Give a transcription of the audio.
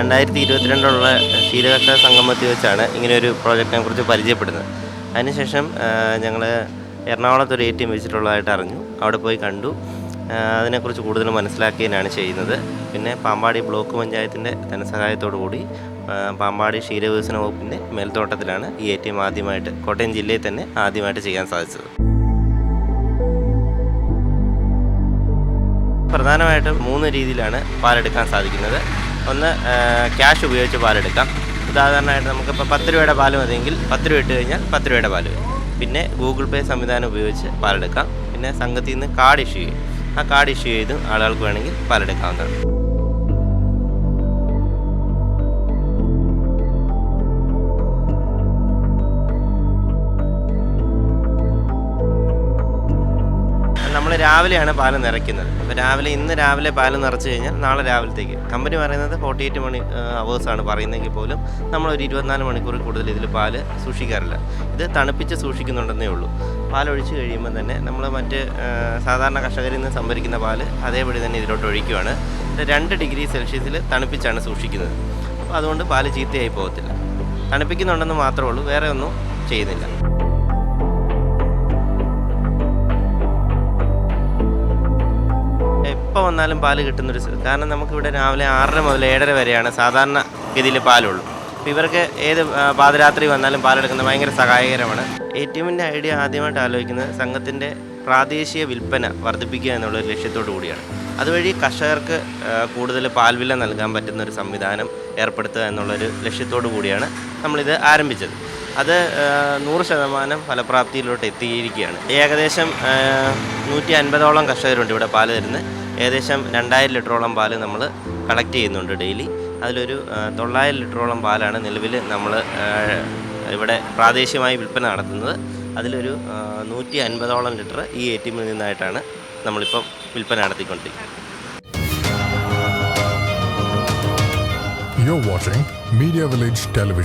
2022 ക്ഷീരകർഷക സംഗമത്തിൽ വെച്ചാണ് ഇങ്ങനെയൊരു പ്രോജക്റ്റിനെ കുറിച്ച് പരിചയപ്പെടുന്നത്. അതിനുശേഷം ഞങ്ങൾ എറണാകുളത്തൊരു ATM വെച്ചിട്ടുള്ളതായിട്ട് അറിഞ്ഞു. അവിടെ പോയി കണ്ടു. അതിനെക്കുറിച്ച് കൂടുതൽ മനസ്സിലാക്കിയതിനാണ് ചെയ്യുന്നത്. പിന്നെ പാമ്പാടി ബ്ലോക്ക് പഞ്ചായത്തിൻ്റെ ധനസഹായത്തോടു കൂടി പാമ്പാടി ക്ഷീരവികസന വകുപ്പിൻ്റെ മേൽത്തോട്ടത്തിലാണ് ഈ ATM ആദ്യമായിട്ട് കോട്ടയം ജില്ലയിൽ തന്നെ ആദ്യമായിട്ട് ചെയ്യാൻ സാധിച്ചത്. പ്രധാനമായിട്ടും 3 രീതിയിലാണ് പാലെടുക്കാൻ സാധിക്കുന്നത്. ഒന്ന്, ക്യാഷ് ഉപയോഗിച്ച് പാലെടുക്കാം. ഉദാഹരണമായിട്ട് നമുക്കിപ്പോൾ 10 രൂപയുടെ പാൽ മതിയെങ്കിൽ 10 രൂപ ഇട്ട് കഴിഞ്ഞാൽ 10 രൂപയുടെ പാൽ വരും. പിന്നെ ഗൂഗിൾ പേ സംവിധാനം ഉപയോഗിച്ച് പാലെടുക്കാം. പിന്നെ സംഘത്തിൽ നിന്ന് കാർഡ് ഇഷ്യൂ ചെയ്യും. ആ കാർഡ് ഇഷ്യൂ ചെയ്തും ആളുകൾക്ക് വേണമെങ്കിൽ പാലെടുക്കാവുന്നതാണ്. നമ്മൾ രാവിലെയാണ് പാൽ നിറയ്ക്കുന്നത്. അപ്പോൾ ഇന്ന് രാവിലെ പാൽ നിറച്ച് കഴിഞ്ഞാൽ നാളെ രാവിലത്തേക്ക് കമ്പനി പറയുന്നത് 48 അവേഴ്സാണ് പറയുന്നതെങ്കിൽ പോലും നമ്മളൊരു 24 മണിക്കൂറിൽ കൂടുതൽ ഇതിൽ പാൽ സൂക്ഷിക്കാറില്ല. ഇത് തണുപ്പിച്ച് സൂക്ഷിക്കുന്നുണ്ടെന്നേ ഉള്ളൂ. പാലൊഴിച്ച് കഴിയുമ്പോൾ തന്നെ നമ്മൾ മറ്റ് സാധാരണ കർഷകരിൽ നിന്ന് സംഭരിക്കുന്ന പാൽ അതേപടി തന്നെ ഇതിലോട്ട് ഒഴിക്കുകയാണ്. 2 ഡിഗ്രി സെൽഷ്യസിൽ തണുപ്പിച്ചാണ് സൂക്ഷിക്കുന്നത്. അപ്പോൾ അതുകൊണ്ട് പാൽ ചീത്തയായി പോകത്തില്ല. തണുപ്പിക്കുന്നുണ്ടെന്ന് മാത്രമേ ഉള്ളൂ, വേറെ ഒന്നും ചെയ്യുന്നില്ല. എപ്പോൾ വന്നാലും പാല് കിട്ടുന്നൊരു കാരണം നമുക്കിവിടെ രാവിലെ 6:30 മുതൽ 7:30 വരെയാണ് സാധാരണ ഗതിയിൽ പാലുള്ളൂ. അപ്പോൾ ഇവർക്ക് ഏത് പാതിരാത്രി വന്നാലും പാലെടുക്കുന്നത് ഭയങ്കര സഹായകരമാണ്. ATMൻ്റെ ഐഡിയ ആദ്യമായിട്ട് ആലോചിക്കുന്നത് സംഘത്തിൻ്റെ പ്രാദേശിക വിൽപ്പന വർദ്ധിപ്പിക്കുക എന്നുള്ളൊരു ലക്ഷ്യത്തോടു കൂടിയാണ്. അതുവഴി കർഷകർക്ക് കൂടുതൽ പാൽവില നൽകാൻ പറ്റുന്നൊരു സംവിധാനം ഏർപ്പെടുത്തുക എന്നുള്ളൊരു ലക്ഷ്യത്തോടു കൂടിയാണ് നമ്മളിത് ആരംഭിച്ചത്. അത് 100% ഫലപ്രാപ്തിയിലോട്ട് എത്തിയിരിക്കുകയാണ്. ഏകദേശം 150ഓളം കർഷകരുണ്ട് ഇവിടെ പാല് തരുന്നത്. ഏകദേശം 2000 ലിറ്ററോളം പാല് നമ്മൾ കളക്ട് ചെയ്യുന്നുണ്ട് ഡെയിലി. അതിലൊരു 900 ലിറ്ററോളം പാലാണ് നിലവിൽ നമ്മൾ ഇവിടെ പ്രാദേശികമായി വിൽപ്പന നടത്തുന്നത്. അതിലൊരു 150ഓളം ലിറ്റർ ഈ ATMിൽ നിന്നായിട്ടാണ് നമ്മളിപ്പം വിൽപ്പന നടത്തിക്കൊണ്ടിരിക്കുന്നത്. You're watching Media Village Television.